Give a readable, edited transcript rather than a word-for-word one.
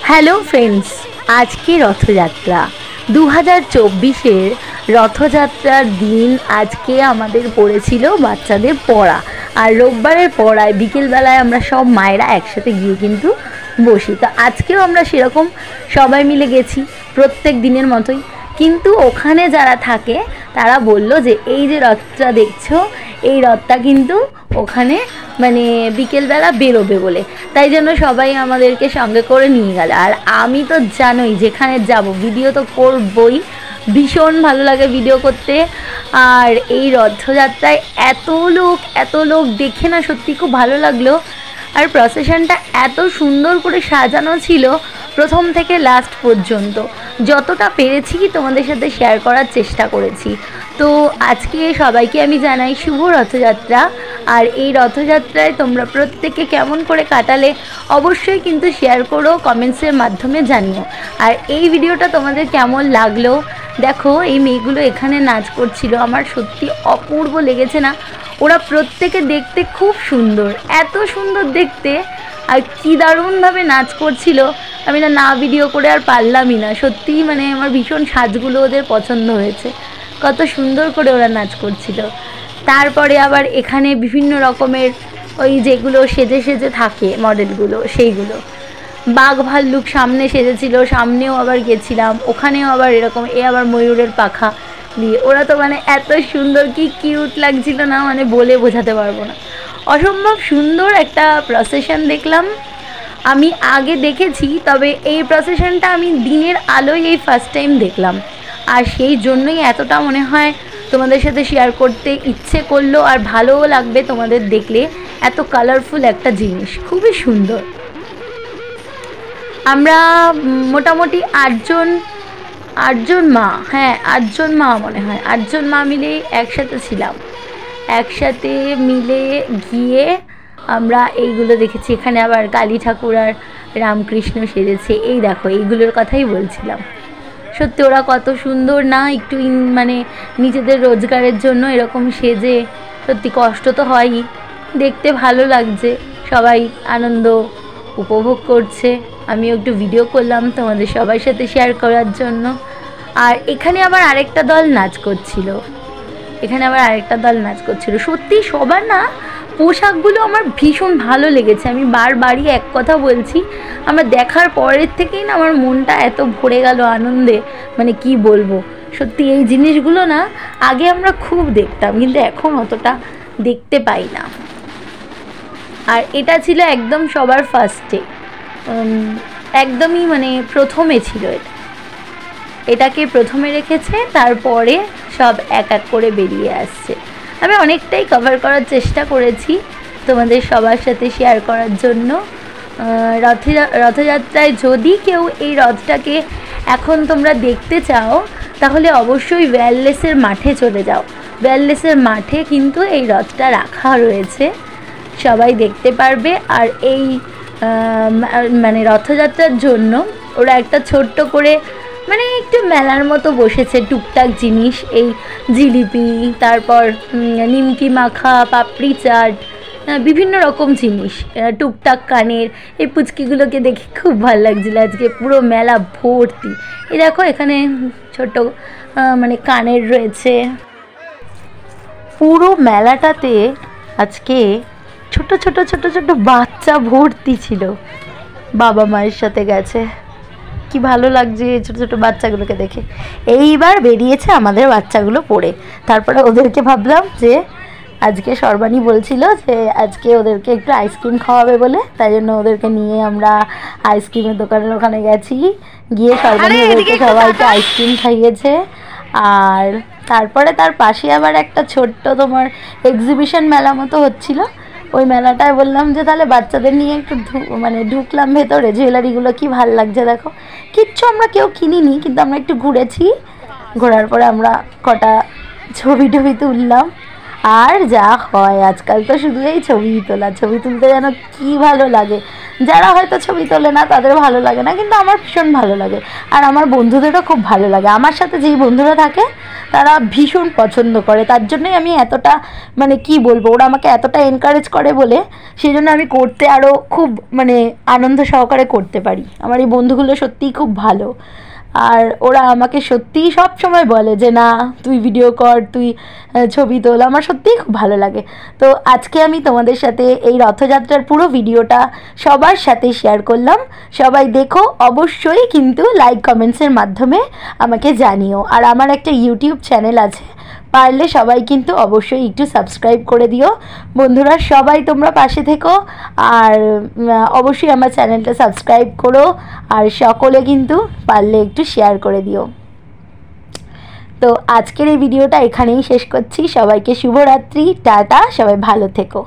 Hello friends, আজকে রথযাত্রা 2024-এর রথযাত্রার দিন আজকে আমাদের পড়েছিল বাচ্চাদের পড়া। আর রোববারের পড়ায় বিকেলবেলায় আমরা সব মায়েরা একসাথে গিয়ে কিন্তু বসি। তো আজকেও আমরা সেরকম সবাই মিলে গেছি প্রত্যেক দিনের মতোই। কিন্তু ওখানে যারা থাকে তারা বলল যে এই যে রথটা দেখছো, এই রথটা কিন্তু ওখানে মানে বিকেলবেলা বেরোবে বলে, তাই জন্য সবাই আমাদেরকে সঙ্গে করে নিয়ে গেল। আর আমি তো জানোই যেখানে যাব ভিডিও তো করবই, ভীষণ ভালো লাগে ভিডিও করতে। আর এই রথযাত্রায় এত লোক দেখে না সত্যি খুব ভালো লাগলো। আর প্রসেশনটা এত সুন্দর করে সাজানো ছিল প্রথম থেকে লাস্ট পর্যন্ত, যতটা পেরেছি তোমাদের সাথে শেয়ার করার চেষ্টা করেছি। তো আজকে সবাইকে আমি জানাই শুভ রথযাত্রা। আর এই রথযাত্রায় তোমরা প্রত্যেকে কেমন করে কাটালে অবশ্যই কিন্তু শেয়ার করো, কমেন্টসের মাধ্যমে জানিও। আর এই ভিডিওটা তোমাদের কেমন লাগলো, দেখো এই মেয়েগুলো এখানে নাচ করছিল, আমার সত্যি অপূর্ব লেগেছে না? ওরা প্রত্যেকে দেখতে খুব সুন্দর, এত সুন্দর দেখতে, আর কি দারুণভাবে নাচ করছিল। আমি না ভিডিও করে আর পারলামই না, সত্যিই মানে আমার ভীষণ সাজগুলো ওদের পছন্দ হয়েছে, কত সুন্দর করে ওরা নাচ করছিল। তারপরে আবার এখানে বিভিন্ন রকমের ওই যেগুলো সেজে সেজে থাকে মডেলগুলো, সেইগুলো বাঘ ভাল্লুক সামনে সেজেছিল, সামনেও আবার গেছিলাম, ওখানেও আবার এরকম আবার ময়ূরের পাখা দিয়ে ওরা তো মানে এত সুন্দর, কি কিউট লাগছিল না, মানে বলে বোঝাতে পারবো না। অসম্ভব সুন্দর একটা প্রসেশন দেখলাম। আমি আগে দেখেছি, তবে এই প্রসেশনটা আমি দিনের আলোয় এই ফার্স্ট টাইম দেখলাম। আর সেই জন্যই এতটা মনে হয় তোমাদের সাথে শেয়ার করতে ইচ্ছে করলো, আর ভালোও লাগবে তোমাদের দেখলে। এত কালারফুল একটা জিনিস, খুবই সুন্দর। আমরা মোটামুটি আটজন মা, হ্যাঁ 8জন মা মনে হয়, 8জন মা মিলে একসাথে ছিলাম। একসাথে মিলে গিয়ে আমরা এইগুলো দেখেছি। এখানে আবার কালী ঠাকুর আর রামকৃষ্ণ সেজেছে, এই দেখো এইগুলোর কথাই বলছিলাম। সত্যি ওরা কত সুন্দর না, একটু মানে নিজেদের রোজগারের জন্য এরকম সেজে, সত্যি কষ্ট তো হয়ই, দেখতে ভালো লাগছে, সবাই আনন্দ উপভোগ করছে। আমিও একটু ভিডিও করলাম তোমাদের সবার সাথে শেয়ার করার জন্য। আর এখানে আবার আরেকটা দল নাচ করছিল, সত্যি সবার না পোশাকগুলো আমার ভীষণ ভালো লেগেছে। আমি বারবারই এক কথা বলছি, আমার দেখার পরের থেকেই না আমার মনটা এত ভরে গেল আনন্দে, মানে কি বলবো। সত্যি এই জিনিসগুলো না আগে আমরা খুব দেখতাম, কিন্তু এখন অতটা দেখতে পাই না। আর এটা ছিল একদম সবার ফার্স্টে, একদমই মানে প্রথমে ছিল, এটাকে প্রথমে রেখেছে, তারপরে সব এক এক করে বেরিয়ে আসছে। আমি অনেকটাই কভার করার চেষ্টা করেছি তোমাদের সবার সাথে শেয়ার করার জন্য। রথযাত্রায় যদি কেউ এই রথটাকে এখন তোমরা দেখতে চাও, তাহলে অবশ্যই ওয়্যারলেসের মাঠে চলে যাও। ওয়্যারলেসের মাঠে কিন্তু এই রথটা রাখা রয়েছে, সবাই দেখতে পারবে। আর এই মানে রথযাত্রার জন্য ওরা একটা ছোট্ট করে মানে একটু মেলার মতো বসেছে, টুকটাক জিনিস, এই জিলিপি, তারপর নিমকি মাখা, পাপড়ি চাট, বিভিন্ন রকম জিনিস, টুকটাক কানের, এই পুচকিগুলোকে দেখে খুব ভালো লাগছিলো। আজকে পুরো মেলা ভর্তি, এই দেখো এখানে ছোট মানে কানের রয়েছে। পুরো মেলাটাতে আজকে ছোট ছোট বাচ্চা ভর্তি ছিল, বাবা মায়ের সাথে গেছে, কি ভালো লাগছে ছোট ছোট বাচ্চাগুলোকে দেখে। এইবার বেরিয়েছে আমাদের বাচ্চাগুলো পড়ে, তারপরে ওদেরকে ভাবলাম যে আজকে সর্বাণী বলছিল যে আজকে ওদেরকে একটু আইসক্রিম খাওয়াবে বলে, তাই জন্য ওদেরকে নিয়ে আমরা আইসক্রিমের দোকানের ওখানে গেছি, গিয়ে সর্বাণী ওদেরকে সবাইকে আইসক্রিম খাইয়েছে। আর তারপরে তার পাশে আবার একটা ছোট্ট তোমার এক্সিবিশন মেলা মতো হচ্ছিল, ওই মেলাটায় বললাম যে তাহলে বাচ্চাদের নিয়ে একটু মানে ঢুকলাম ভেতরে। জুয়েলারিগুলো কি ভাল লাগছে দেখো, কিচ্ছু আমরা কেউ কিনিনি, কিন্তু আমরা একটু ঘুরেছি, ঘোরার পরে আমরা কটা ছবি টবি তুললাম। আর যা হয় আজকাল তো শুধু এই ছবি তোলা, ছবি তুলতে যেন কি ভালো লাগে। যারা হয়তো ছবি তোলে না তাদের ভালো লাগে না, কিন্তু আমার ভীষণ ভালো লাগে। আর আমার বন্ধুদেরও খুব ভালো লাগে, আমার সাথে যেই বন্ধুরা থাকে তারা ভীষণ পছন্দ করে। তার জন্যই আমি এতটা মানে কি বলবো, ওরা আমাকে এতটা এনকারেজ করে বলে সেই জন্য আমি করতে আরও খুব মানে আনন্দ সহকারে করতে পারি। আমার এই বন্ধুগুলো সত্যিই খুব ভালো, আর ওরা আমাকে সত্যিই সব সময় বলে যে না তুই ভিডিও কর, তুই ছবি তোল। আমার সত্যিই খুব ভালো লাগে। তো আজকে আমি তোমাদের সাথে এই রথযাত্রার পুরো ভিডিওটা সবার সাথে শেয়ার করলাম। সবাই দেখো, অবশ্যই কিন্তু লাইক কমেন্টসের মাধ্যমে আমাকে জানিও। আর আমার একটা ইউটিউব চ্যানেল আছে, পারলে সবাই কিন্তু অবশ্যই একটু সাবস্ক্রাইব করে দিও। বন্ধুরা সবাই তোমরা পাশে থেকো, আর অবশ্যই আমার চ্যানেলটা সাবস্ক্রাইব করো, আর সকলে কিন্তু পারলে একটু শেয়ার করে দিও। তো আজকের এই ভিডিওটা এখানেই শেষ করছি। সবাইকে শুভরাত্রি, টাটা, সবাই ভালো থেকো।